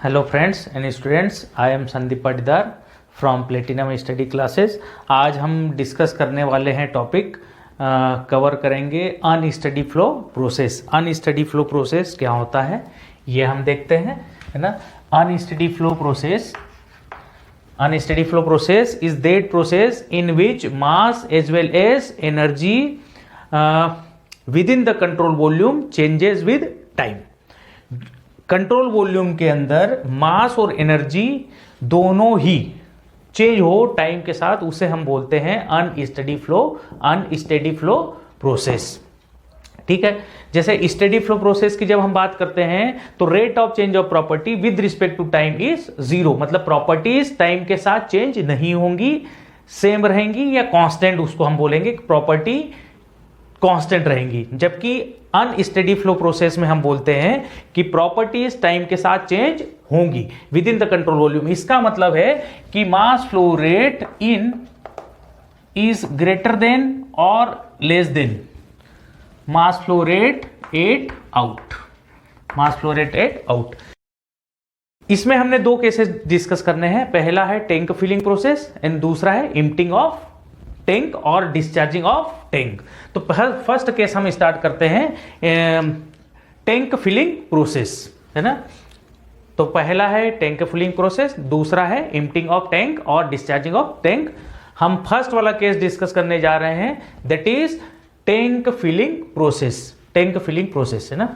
Hello friends and students, I am Sandeep Patidar from platinum study classes. आज हम discuss करने वाले हैं टॉपिक कवर करेंगे unsteady flow process. Unsteady flow process क्या होता है ये हम देखते हैं, है ना। Unsteady flow process is that process in which mass as well as energy within the control volume changes with time. Control volume के अंदर मास और एनर्जी दोनों ही चेंज हो टाइम के साथ, उसे हम बोलते हैं अनस्टेडी फ्लो प्रोसेस। ठीक है, जैसे स्टेडी फ्लो प्रोसेस की जब हम बात करते हैं तो rate of change of property with respect to time is zero, मतलब प्रॉपर्टीज टाइम के साथ चेंज नहीं होंगी, सेम रहेंगी या कांस्टेंट, उसको हम बोलेंगे प्रॉपर्टी कांस्टेंट रहेंगी। जबकि अनस्टेडी फ्लो प्रोसेस में हम बोलते हैं कि प्रॉपर्टीज टाइम के साथ चेंज होंगी within the control volume. इसका मतलब है कि mass flow rate in is greater than और less than mass flow rate at out. इसमें हमने दो केसेस डिस्कस करने हैं। पहला है टैंक फिलिंग प्रोसेस एंड दूसरा है एम्प्टिंग ऑफ टैंक और डिस्चार्जिंग ऑफ टैंक। तो फर्स्ट केस हम स्टार्ट करते हैं टैंक फिलिंग प्रोसेस, है ना। तो पहला है टैंक फिलिंग प्रोसेस, दूसरा है एम्प्टिंग ऑफ टैंक और डिस्चार्जिंग ऑफ टैंक। हम फर्स्ट वाला केस डिस्कस करने जा रहे हैं, that is tank filling process, है ना।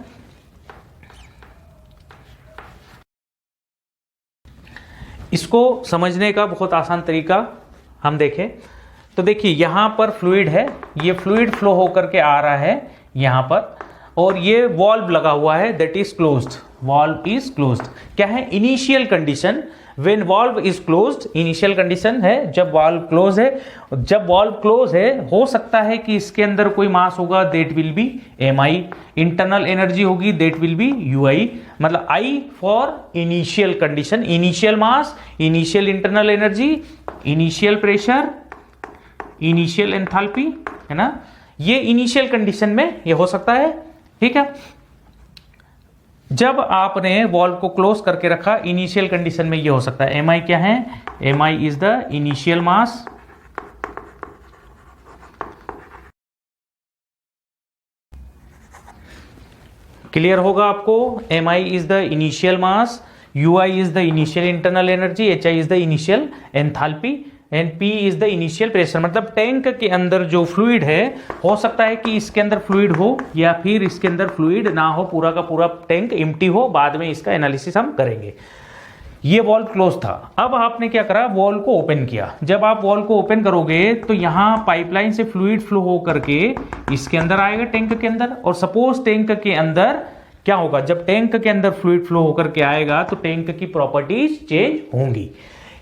इसको समझने का बहुत आसान तरीका हम देखें तो देखिए, यहां पर फ्लूइड है, ये फ्लूइड फ्लो होकर के आ रहा है यहां पर, और ये वाल्व लगा हुआ है, that is closed. Valve is closed. क्या है initial condition? When valve is closed, initial condition है जब वाल्व क्लोज है। जब वाल्व क्लोज है, हो सकता है कि इसके अंदर कोई मास होगा, that will be mi। Internal energy होगी, दैट विल बी ui। मतलब I for initial condition, initial mass, initial internal energy, initial pressure, initial enthalpy, है ना। ये इनिशियल कंडीशन में ये हो सकता है। ठीक है, जब आपने वॉल्व को क्लोज करके रखा, इनिशियल कंडीशन में ये हो सकता है। mi क्या है? mi is the initial mass, clear होगा आपको। mi is the initial mass, ui is the initial internal energy, hi is the initial enthalpy and P is the initial pressure. मतलब टैंक के अंदर जो फ्लूइड है, हो सकता है कि इसके अंदर फ्लूइड हो या फिर इसके अंदर फ्लूइड ना हो, पूरा का पूरा टैंक एम्प्टी हो। बाद में इसका एनालिसिस हम करेंगे। ये वॉल्व क्लोज था। अब आपने क्या करा, वॉल्व को ओपन किया। जब आप वॉल्व को ओपन करोगे तो यहां पाइपलाइन से फ्लूइड फ्लो हो करके इसके अंदर आएगा, टैंक के अंदर। और सपोज टैंक के अंदर क्या होगा, जब टैंक के अंदर फ्लूइड फ्लो होकर के आएगा तो टैंक की प्रॉपर्टीज चेंज होंगी।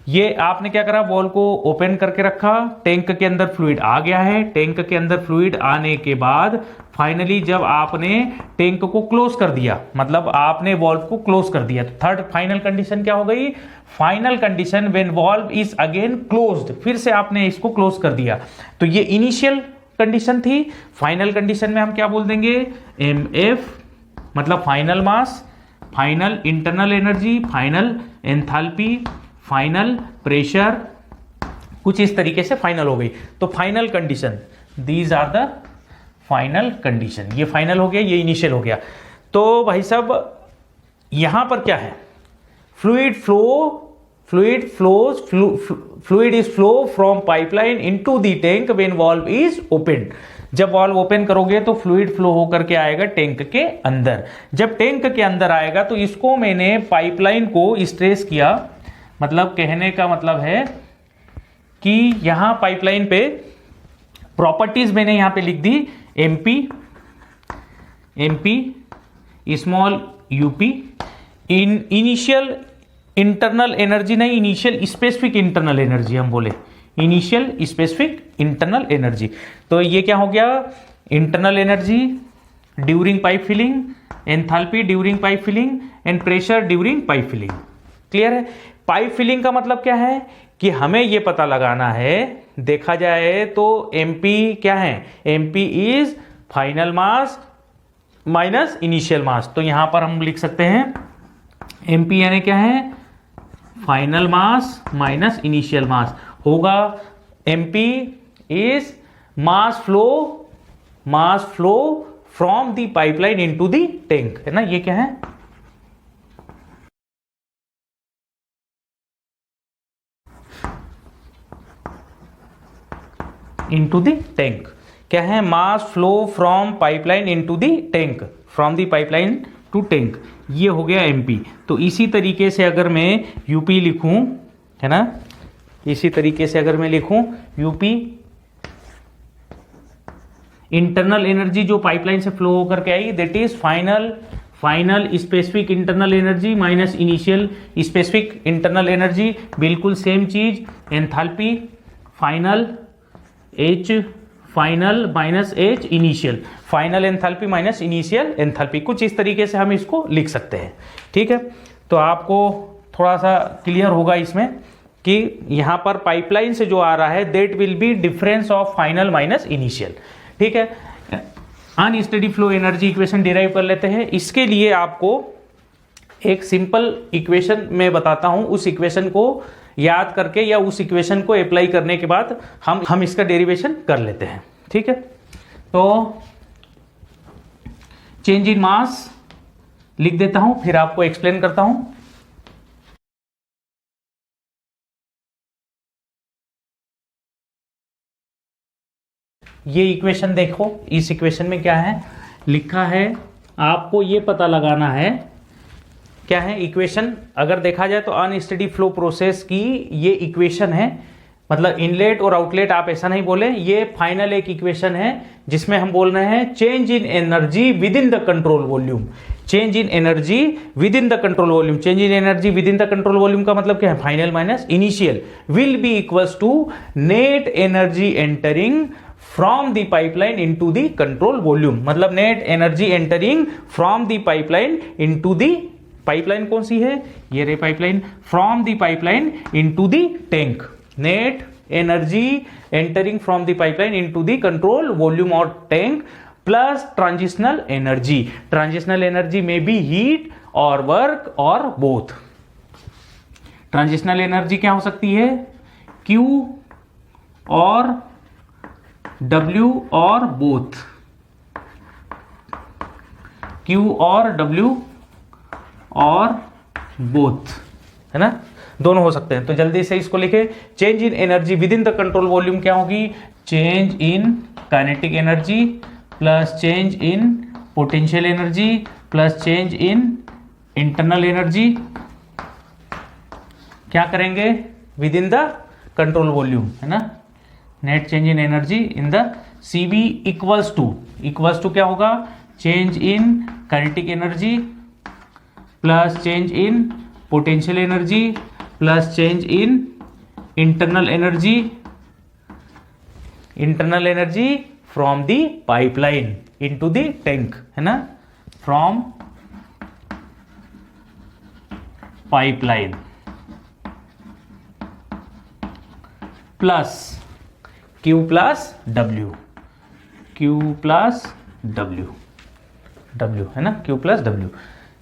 ये आपने क्या करा, वॉल को ओपन करके रखा, टैंक के अंदर फ्लूइड आ गया है। टैंक के अंदर फ्लूइड आने के बाद फाइनली जब आपने टैंक को क्लोज कर दिया, मतलब आपने वॉल्व को क्लोज कर दिया, तो थर्ड फाइनल कंडीशन क्या हो गई? Final condition when valve is again closed, फिर से आपने इसको क्लोज कर दिया। तो ये इनिशियल कंडीशन थी। फाइनल कंडीशन में हम क्या बोल देंगे? mf, मतलब final mass, final internal energy, final enthalpy, final pressure, कुछ इस तरीके से फाइनल हो गई। तो final condition, these are the final condition. ये फाइनल हो गया, ये इनिशियल हो गया। तो भाई साहब यहां पर क्या है? Fluid is flow from pipeline into the tank when valve is open. जब वाल्व ओपन करोगे तो फ्लूइड फ्लो होकर के आएगा टैंक के अंदर। जब टैंक के अंदर आएगा तो इसको मैंने पाइपलाइन को स्ट्रेस किया, मतलब कहने का मतलब है कि यहां पाइपलाइन पे प्रॉपर्टीज मैंने यहां पे लिख दी, MP small UP. Initial internal energy नहीं, इनिशियल स्पेसिफिक इंटरनल एनर्जी हम बोले, इनिशियल स्पेसिफिक इंटरनल एनर्जी। तो ये क्या हो गया? Internal energy during pipe filling, enthalpy during pipe filling and pressure during pipe filling. Clear है? पाइप फिलिंग का मतलब क्या है कि हमें यह पता लगाना है, देखा जाए तो mp क्या है? mp is final mass minus initial mass. तो यहां पर हम लिख सकते हैं mp यानी क्या है, फाइनल मास माइनस इनिशियल मास होगा। mp is mass flow from the pipeline into the tank, है ना, ये क्या है, इनटू द टैंक, क्या है, mass flow from pipeline into the tank, from the pipeline to tank, ये हो गया mp। तो इसी तरीके से अगर मैं up लिखूं, है ना, इसी तरीके से अगर मैं लिखूं up, इंटरनल एनर्जी जो पाइपलाइन से फ्लो होकर के आई, that is final specific internal energy minus initial specific internal energy, बिल्कुल सेम चीज। Enthalpy final H final minus H initial, final enthalpy minus initial enthalpy, कुछ इस तरीके से हम इसको लिख सकते हैं। ठीक है, तो आपको थोड़ा सा क्लियर होगा इसमें कि यहां पर पाइपलाइन से जो आ रहा है that will be difference of final minus initial. ठीक है, unsteady flow energy equation derive कर लेते हैं। इसके लिए आपको एक सिंपल इक्वेशन मैं बताता हूं, उस इक्वेशन को याद करके या उस इक्वेशन को अप्लाई करने के बाद हम इसका डेरिवेशन कर लेते हैं। ठीक है, तो चेंज इन मास लिख देता हूं, फिर आपको एक्सप्लेन करता हूं। ये इक्वेशन देखो, इस इक्वेशन में क्या है लिखा है, आपको ये पता लगाना है क्या है इक्वेशन। अगर देखा जाए तो अनस्टेडी फ्लो प्रोसेस की ये इक्वेशन है, मतलब इनलेट और आउटलेट आप ऐसा नहीं बोले, ये फाइनल एक इक्वेशन है जिसमें हम बोल रहे हैं change in energy within the control volume, change in energy within the control volume, change in energy within the control volume का मतलब क्या है, final minus initial, will be equals to net energy entering from the pipeline into the control volume, मतलब net energy entering from the pipeline into the, pipeline कौन सी है, ये रे pipeline, from the pipeline into the tank, net energy entering from the pipeline into the control volume और tank plus transitional energy, transitional energy में बी heat और work और बोथ। ट्रांजिशनल एनर्जी क्या हो सकती है, Q और W और बोथ, Q और W और बोथ, है ना, दोनों हो सकते हैं। तो जल्दी से इसको लिखे, change in energy within the control volume क्या होगी, change in kinetic energy plus change in potential energy plus change in internal energy, क्या करेंगे within the control volume, है ना, net change in energy in the CV equals to क्या होगा, change in kinetic energy plus change in potential energy plus change in internal energy from the pipeline into the tank, है ना, from pipeline plus Q plus W, है ना, Q plus W,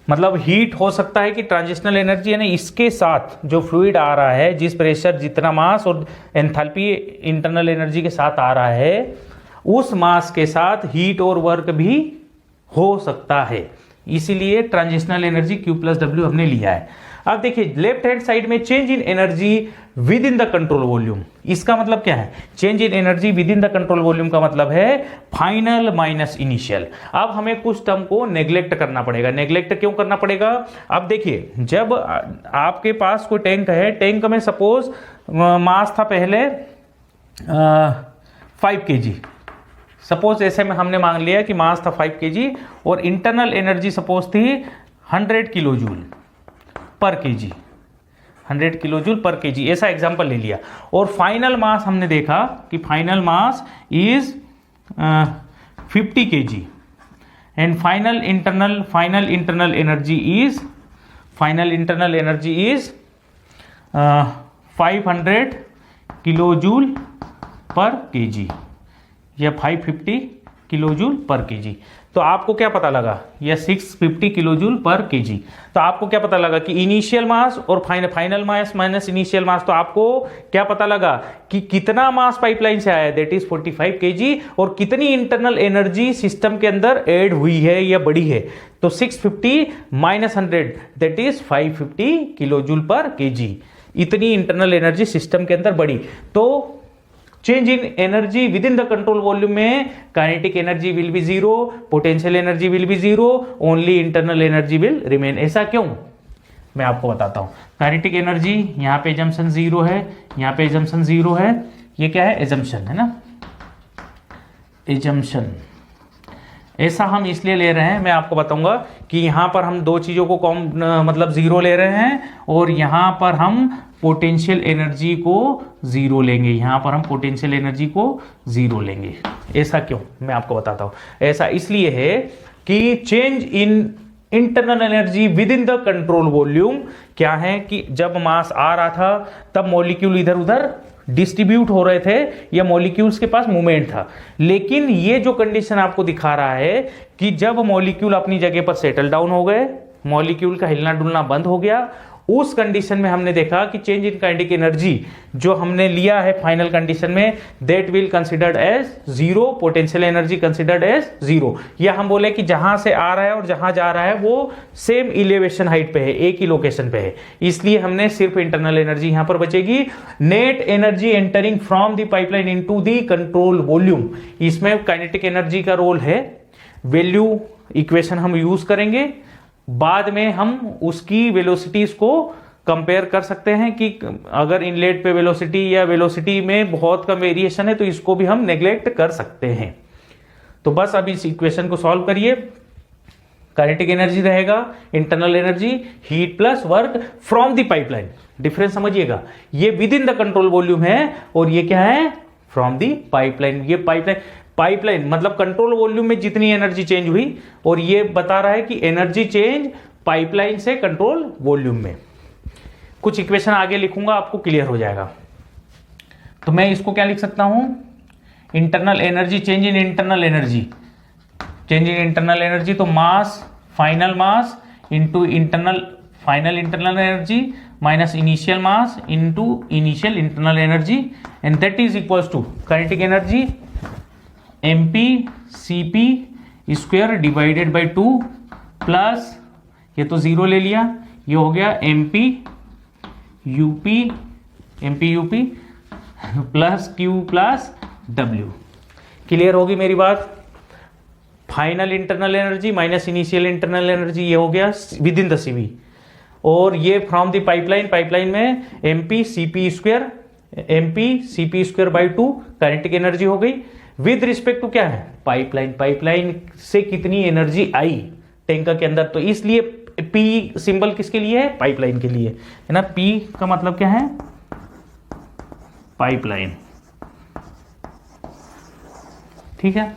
मतलब heat हो सकता है कि ट्रांजिशनल एनर्जी यानी इसके साथ जो फ्लूइड आ रहा है, जिस प्रेशर जितना मास और एंथैल्पी इंटरनल एनर्जी के साथ आ रहा है, उस मास के साथ हीट और वर्क भी हो सकता है, इसीलिए transitional energy Q plus W हमने लिया है। अब देखिए लेफ्ट हैंड साइड में change in energy within the control volume, इसका मतलब क्या है, change in energy within the control volume का मतलब है फाइनल माइनस इनिशियल। अब हमें कुछ टर्म को नेग्लेक्ट करना पड़ेगा, नेग्लेक्ट क्यों करना पड़ेगा, अब देखिए जब आपके पास कोई टैंक है, टैंक में सपोज मास था पहले 5 kg, सपोज ऐसे में हमने मान लिया कि मास था 5 kg और इंटरनल एनर्जी सपोज थी 100 किलो जूल पर केजी, 100 किलो जूल पर केजी, ऐसा एग्जांपल ले लिया। और फाइनल मास हमने देखा कि final mass is 50 kg and final internal energy is 500 kilo joule पर केजी या 550 किलोजूल पर केजी। तो आपको क्या पता लगा, यह 650 किलोजूल पर केजी। तो आपको क्या पता लगा कि इनिशियल मास और final mass minus initial mass, तो आपको क्या पता लगा कि कितना मास पाइपलाइन से आया है, दैट इज 45 केजी, और कितनी इंटरनल एनर्जी सिस्टम के अंदर ऐड हुई है या बढ़ी है। तो 650 माइनस 100 that is 550 kilojoule per KG, इतनी इंटरनल एनर्जी सिस्टम के अंदर बढ़ी। तो change in energy within the control volume में kinetic energy will be zero, potential energy will be zero, only internal energy will remain. ऐसा क्यों, मैं आपको बताता हूं। काइनेटिक एनर्जी यहां पे एजम्पशन जीरो है, यहां पे एजम्पशन जीरो है, ये क्या है, एजम्पशन है ना, एजम्पशन। ऐसा हम इसलिए ले रहे हैं, मैं आपको बताऊंगा कि यहां पर हम दो चीजों को मतलब जीरो ले रहे हैं, और यहां पर हम पोटेंशियल एनर्जी को जीरो लेंगे, यहां पर हम पोटेंशियल एनर्जी को जीरो लेंगे। ऐसा क्यों, मैं आपको बताता हूं। ऐसा इसलिए है कि change in internal energy within the control volume क्या है कि जब मास आ रहा था तब मॉलिक्यूल इधर उधर डिस्ट्रीब्यूट हो रहे थे या मॉलिक्यूल्स के पास मूवमेंट था। लेकिन ये जो कंडीशन आपको दिखा रहा है कि जब मॉलिक्यूल अपनी जगह पर सेटल डाउन हो गए, मॉलिक्यूल का हिलना डुलना बंद हो गया, उस कंडीशन में हमने देखा कि चेंज इन काइनेटिक एनर्जी जो हमने लिया है फाइनल कंडीशन में, that will considered as zero, potential energy considered as zero. या हम बोले कि जहां से आ रहा है और जहां जा रहा है वो सेम इलेवेशन हाइट पे है, एक ही लोकेशन पे है, इसलिए हमने सिर्फ इंटरनल एनर्जी यहां पर बचेगी। Net energy entering from the pipeline into the control volume, इसमें काइनेटिक एनर्जी का रोल है। वैल्यू इक्वेशन हम यूज करेंगे, बाद में हम उसकी वेलोसिटीज को कंपेयर कर सकते हैं कि अगर इनलेट पे वेलोसिटी या वेलोसिटी में बहुत कम वेरिएशन है तो इसको भी हम नेग्लेक्ट कर सकते हैं। तो बस अब इस इक्वेशन को सॉल्व करिए। काइनेटिक एनर्जी रहेगा internal energy, heat plus work from the pipeline. Difference समझिएगा, ये with in the control volume है और ये क्या है, फ्रॉम द पाइपलाइन। ये पाइपलाइन मतलब कंट्रोल वॉल्यूम में जितनी एनर्जी चेंज हुई, और ये बता रहा है कि एनर्जी चेंज पाइपलाइन से कंट्रोल वॉल्यूम में। कुछ इक्वेशन आगे लिखूंगा, आपको क्लियर हो जाएगा। तो मैं इसको क्या लिख सकता हूं, internal energy, change in internal energy, change in internal energy, तो mass, final mass into internal final internal energy minus initial mass into initial internal energy, and that is equals to kinetic energy mp cp square divided by 2 plus, ये तो zero ले लिया, ये हो गया mp up plus q plus w। Clear होगी मेरी बात। Final internal energy minus initial internal energy, ये हो गया विद इन द cv, और ये फ्रॉम द पाइपलाइन, पाइपलाइन में mp cp square by 2 kinetic energy हो गई। विद रिस्पेक्ट टू क्या है, पाइपलाइन, पाइपलाइन से कितनी एनर्जी आई टैंकर के अंदर, तो इसलिए P सिंबल किसके लिए है, पाइपलाइन के लिए है ना। P का मतलब क्या है, पाइपलाइन, ठीक है,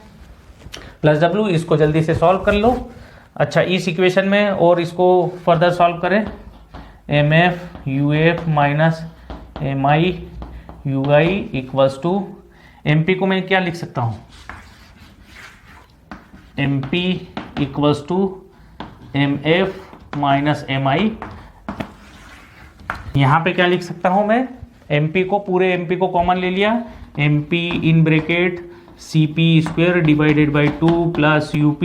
प्लस W। इसको जल्दी से सॉल्व कर लो। अच्छा, इस इक्वेशन में और इसको फर्दर सॉल्व करें, mf uf minus mi ui equals to mp को मैं क्या लिख सकता हूं, mp equals to mf minus mi। यहां पे क्या लिख सकता हूं मैं, mp को, पूरे mp को कॉमन ले लिया, mp in bracket cp square divided by 2 plus up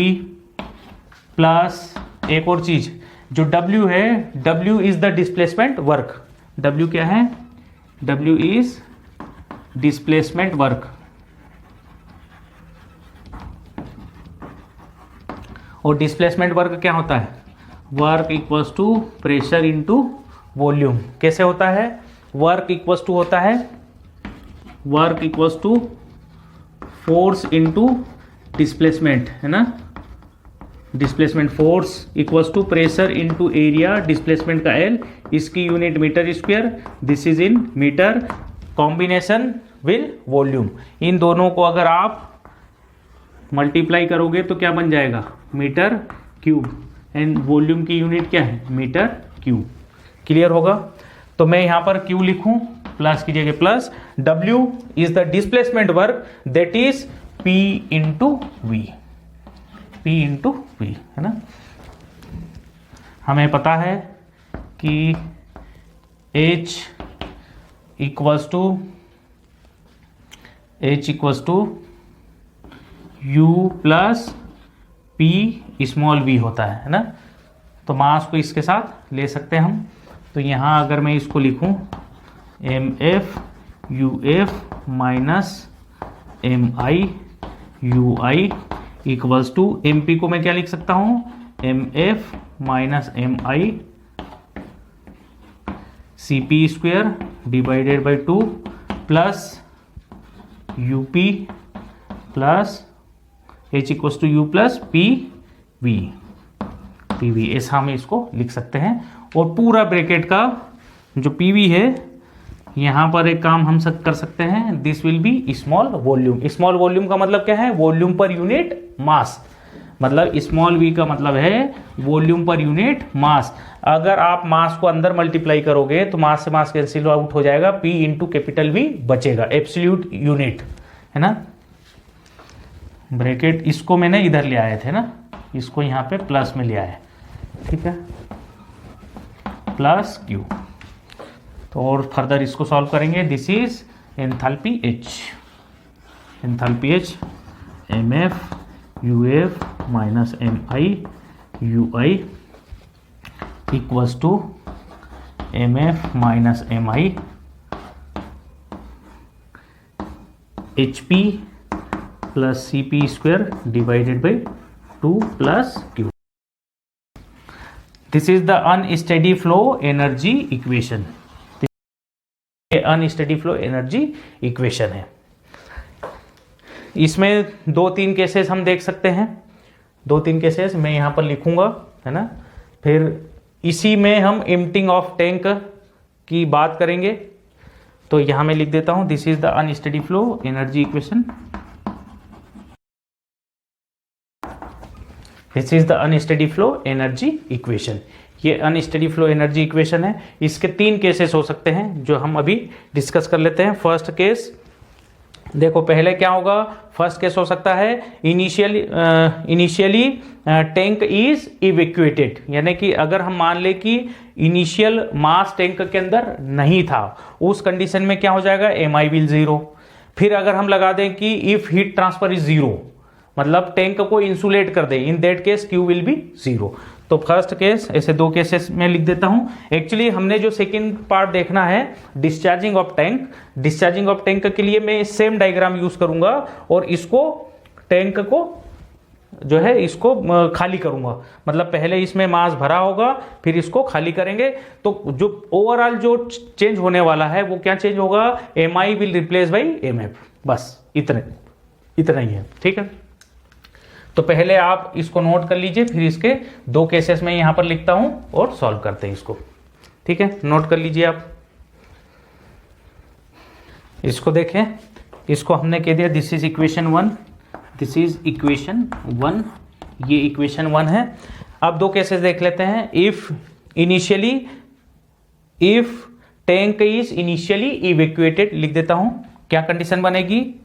plus एक और चीज जो w है, w is the displacement work. w क्या है, w इज डिस्प्लेसमेंट वर्क, और डिस्प्लेसमेंट वर्क क्या होता है, work equals to pressure into volume. कैसे होता है, वर्क इक्वल्स टू होता है, work equals to force into displacement, है ना, displacement force equals to pressure into area, displacement का एल, इसकी unit metre square, this is in metre, combination will volume. इन दोनों को अगर आप मल्टीप्लाई करोगे तो क्या बन जाएगा, मीटर क्यूब, एंड वॉल्यूम की यूनिट क्या है, मीटर क्यूब। क्लियर होगा। तो मैं यहां पर क्यू लिखूं, प्लस की जगह plus, W is the displacement work that is P into V, P into V, है ना। हमें पता है कि H equals to U plus P small v होता है ना। तो मास को इसके साथ ले सकते हैं हम। तो यहाँ अगर मैं इसको लिखूँ mf uf minus mi ui equals to mp को मैं क्या लिख सकता हूँ, mf minus mi cp square divided by 2 plus up plus h equals to u plus pv, ऐसा हम इसको लिख सकते हैं। और पूरा ब्रैकेट का जो pv है, यहाँ पर एक काम हम कर सकते हैं, this will be small volume. Small volume का मतलब क्या है, वॉल्यूम पर यूनिट मास, मतलब स्मॉल v का मतलब है वॉल्यूम पर यूनिट मास। अगर आप मास को अंदर मल्टीप्लाई करोगे तो मास से मास कैंसिल आउट हो जाएगा, p इंटू कैपिटल V बचेगा, एब्सोल्यूट यूनिट, है ना। ब्रैकेट इसको मैंने इधर ले आए थे ना, इसको यहाँ पे प्लस में ले आए, ठीक है, प्लस Q। तो और फर्दर इसको सॉल्व करेंगे। This is enthalpy H, mf uf minus mi ui equals to mf minus mi hp plus cp square divided by 2 plus q। This is the unsteady flow energy equation. Unsteady flow energy equation है। इसमें 2-3 cases हम देख सकते हैं, 2-3 cases मैं यहां पर लिखूंगा, है ना। फिर इसी में हम एम्प्टिंग ऑफ टैंक की बात करेंगे। तो यहां मैं लिख देता हूं, this is the unsteady flow energy equation, this is the unsteady flow energy equation. ये अनस्टेडी फ्लो एनर्जी इक्वेशन है। इसके 3 केसेस हो सकते हैं जो हम अभी डिस्कस कर लेते हैं। फर्स्ट केस देखो, पहले क्या होगा, फर्स्ट केस हो सकता है इनिशियली टैंक इज इवैक्यूएटेड, यानी कि अगर हम मान ले कि इनिशियल मास टैंक के अंदर नहीं था, उस कंडीशन में क्या हो जाएगा, mi विल 0। फिर अगर हम लगा दें कि इफ हीट ट्रांसफर इज 0, मतलब टैंक को इंसुलेट कर दे, in that case Q will be 0। तो फर्स्ट केस, ऐसे 2 केसेस में लिख देता हूं। एक्चुअली हमने जो सेकंड पार्ट देखना है, discharging of tank, discharging of tank के लिए मैं सेम डायग्राम यूज करूंगा और इसको टैंक को जो है इसको खाली करूंगा। मतलब पहले इसमें मास भरा होगा, फिर इसको खाली करेंगे। तो जो ओवरऑल जो चेंज होने वाला है वो क्या चेंज होगा, mi will replace by mf, बस इतना ही है, ठीक है। तो पहले आप इसको नोट कर लीजिए, फिर इसके 2 केसेस में यहां पर लिखता हूं और सॉल्व करते हैं इसको, ठीक है। नोट कर लीजिए आप इसको, देखें, इसको हमने कह दिया this is equation 1, this is equation 1, ये इक्वेशन 1 है। अब 2 केसेस देख लेते हैं। If tank is initially evacuated, लिख देता हूं, क्या कंडीशन बनेगी,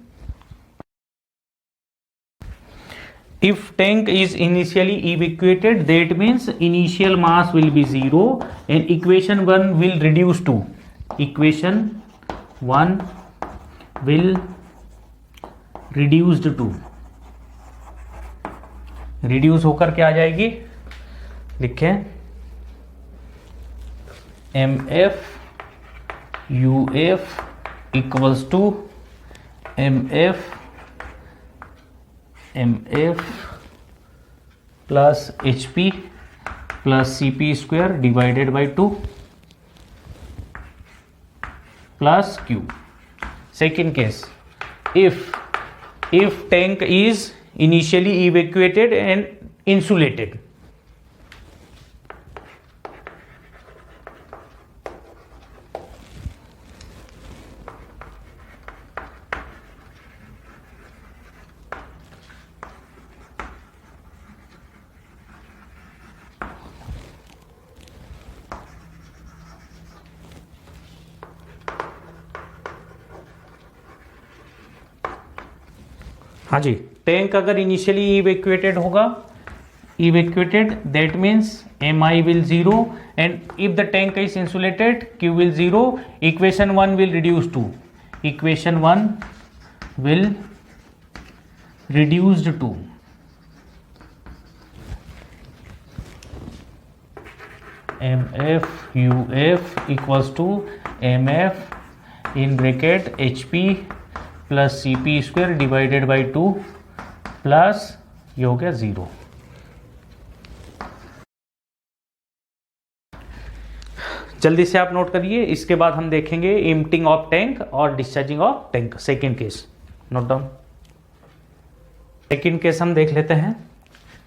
if tank is initially evacuated, that means initial mass will be 0 and equation 1 will reduce to, equation 1 will reduced to, reduce होकर क्या आ जाएगी, लिखें mf uf equals to mf plus hp plus cp square divided by 2 plus q। Second case, if tank is initially evacuated and insulated, हाँ जी, tank अगर initially evacuated होगा, evacuated, that means mi will 0, and if the tank is insulated q will 0. Equation 1 will reduce to mf uf equals to mf in bracket hp plus cp square divided by 2 plus ये हो गया 0। जल्दी से आप note करिए, इसके बाद हम देखेंगे एम्प्टिंग ऑफ टैंक और discharging of tank. Second case note down. Second case हम देख लेते हैं,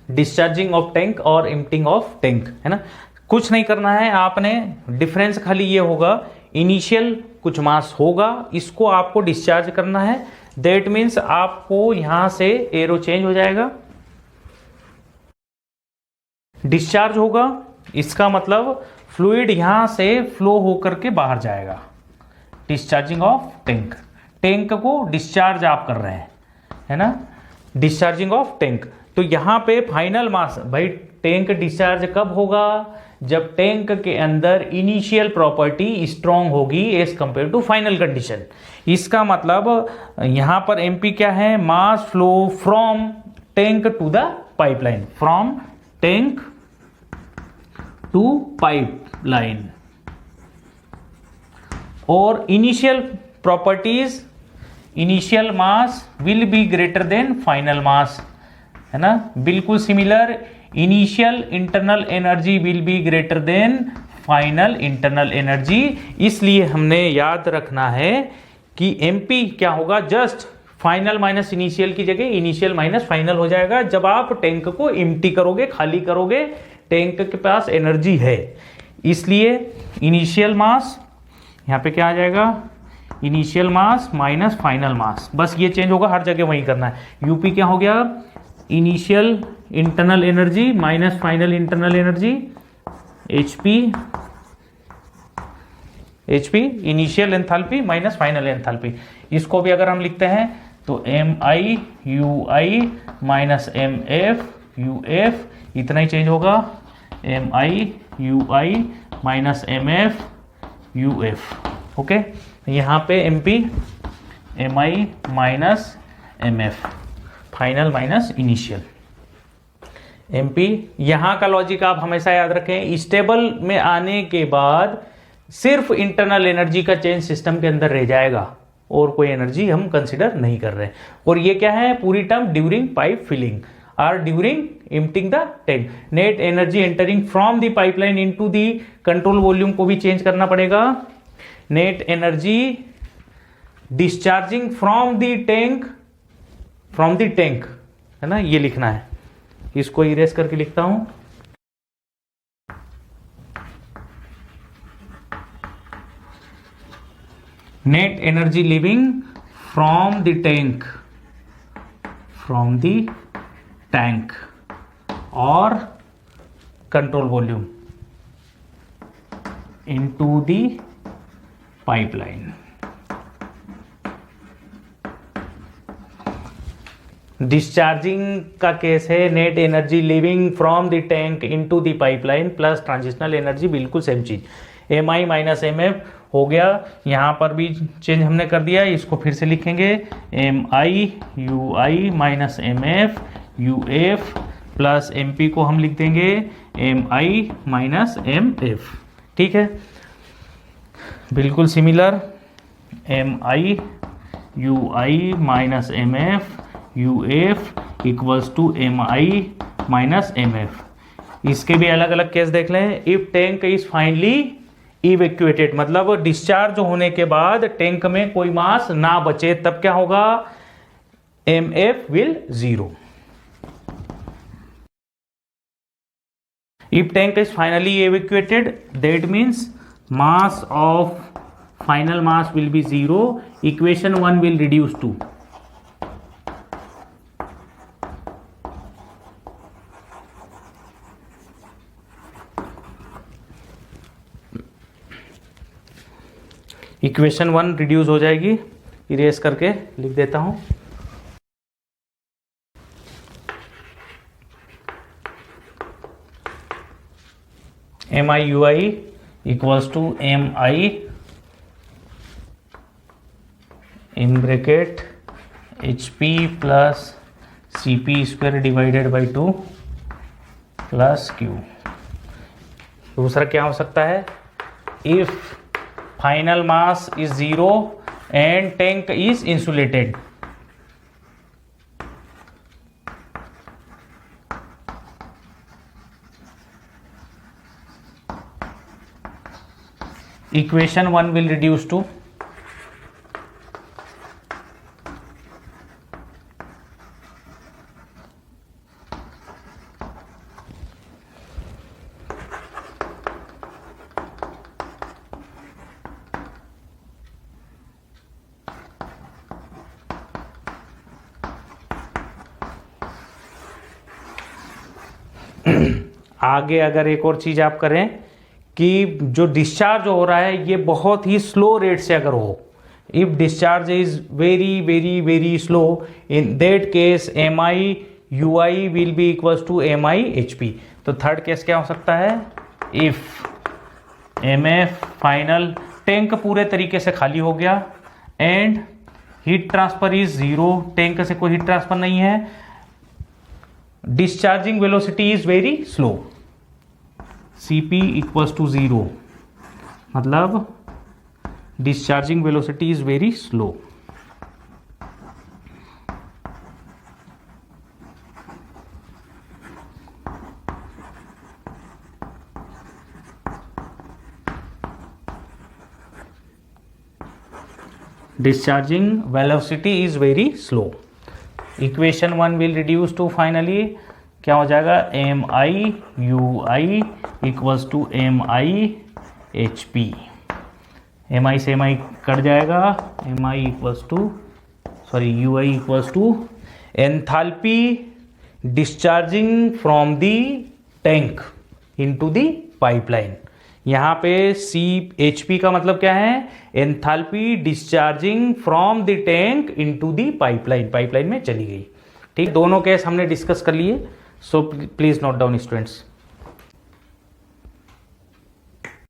डिस्चार्जिंग ऑफ टैंक और एम्प्टिंग ऑफ टैंक, है ना। कुछ नहीं करना है आपने, डिफरेंस खाली ये होगा, इनिशियल कुछ मास होगा, इसको आपको डिस्चार्ज करना है। दैट मीन्स आपको यहां से एरो चेंज हो जाएगा, डिस्चार्ज होगा, इसका मतलब फ्लूइड यहां से फ्लो होकर के बाहर जाएगा। डिस्चार्जिंग ऑफ टैंक, टैंक को डिस्चार्ज आप कर रहे हैं, है ना, डिस्चार्जिंग ऑफ टैंक। तो यहां पे फाइनल मास, भाई टैंक डिस्चार्ज कब होगा, जब टैंक के अंदर इनिशियल प्रॉपर्टी स्ट्रांग होगी as compare to final condition. इसका मतलब यहां पर एमपी क्या है, mass flow from tank to the pipeline, from tank to pipeline. और initial properties, initial mass will be greater than final mass, है ना, बिल्कुल similar. Initial internal energy will be greater than final internal energy. इसलिए हमने याद रखना है कि एमपी क्या होगा, जस्ट फाइनल माइनस इनिशियल की जगह इनिशियल माइनस फाइनल हो जाएगा जब आप टैंक को एम्प्टी करोगे, खाली करोगे, टैंक के पास एनर्जी है। इसलिए इनिशियल मास यहाँ पे क्या आ जाएगा, इनिशियल मास माइनस फाइनल मास, बस ये चेंज होगा, हर जगह वही करना है। यूपी क्या हो गया, initial internal energy minus final internal energy, HP initial enthalpy minus final enthalpy. इसको भी अगर हम लिखते हैं तो M I U I minus M F U F, इतना ही चेंज होगा, M I U I minus M F U F. Okay, यहाँ पे M P M I minus M F, final minus initial, M P. यहाँ का logic आप हमेशा याद रखें, स्टेबल में आने के बाद सिर्फ इंटरनल एनर्जी का चेंज सिस्टम के अंदर रह जाएगा और कोई एनर्जी हम कंसिडर नहीं कर रहे। और ये क्या है, पूरी टर्म ड्यूरिंग पाइप फिलिंग और during emptying the tank. Net energy entering from the pipeline into the control volume को भी चेंज करना पड़ेगा। Net energy discharging from the tank, है ना, ये लिखना है। इसको इरेज करके लिखता हूं, net energy leaving from the tank और control volume into the pipeline. Discharging का केस है, net energy leaving from the tank into the pipeline plus transitional energy, बिल्कुल सेम चीज, M I minus M F हो गया। यहां पर भी चेंज हमने कर दिया, इसको फिर से लिखेंगे, M I U I minus M F U F plus M P को हम लिख देंगे M I minus M F. ठीक है, बिल्कुल similar, M I U I minus M F U F equals to M I minus M F. इसके भी अलग अलग केस देख लें। If tank is finally evacuated, मतलब डिस्चार्ज होने के बाद टैंक में कोई मास ना बचे, तब क्या होगा, M F will 0। If tank is finally evacuated, that means mass of final mass will be 0. Equation 1 will reduce to equation 1 reduce हो जाएगी, इरेज करके लिख देता हूं। M I U I equals to M I in bracket H P plus C P square divided by 2 plus Q. दूसरा क्या हो सकता है, if final mass is 0 and tank is insulated. Equation 1 will reduce to आगे अगर एक और चीज आप करें कि जो डिस्चार्ज हो रहा है ये बहुत ही स्लो रेट से अगर हो, if discharge is very very very slow, in that case M I U I will be equals to M I H P. तो थर्ड केस क्या हो सकता है, if M F final tank पूरे तरीके से खाली हो गया एंड हीट ट्रांसफर इज 0, टैंक से कोई हीट ट्रांसफर नहीं है, discharging velocity is very slow, Cp equals to 0, मतलब discharging velocity is very slow. Discharging velocity is very slow. Equation 1 will reduce to finally क्या हो जाएगा, M I U I equals to M I H P. M I से M I cut जाएगा, M I equals to U I equals to enthalpy discharging from the tank into the pipeline. यहाँ पे C H P का मतलब क्या है, enthalpy discharging from the tank into the pipeline, pipeline में चली गई। ठीक, दोनों केस हमने डिस्कस कर लिए। So please note down students.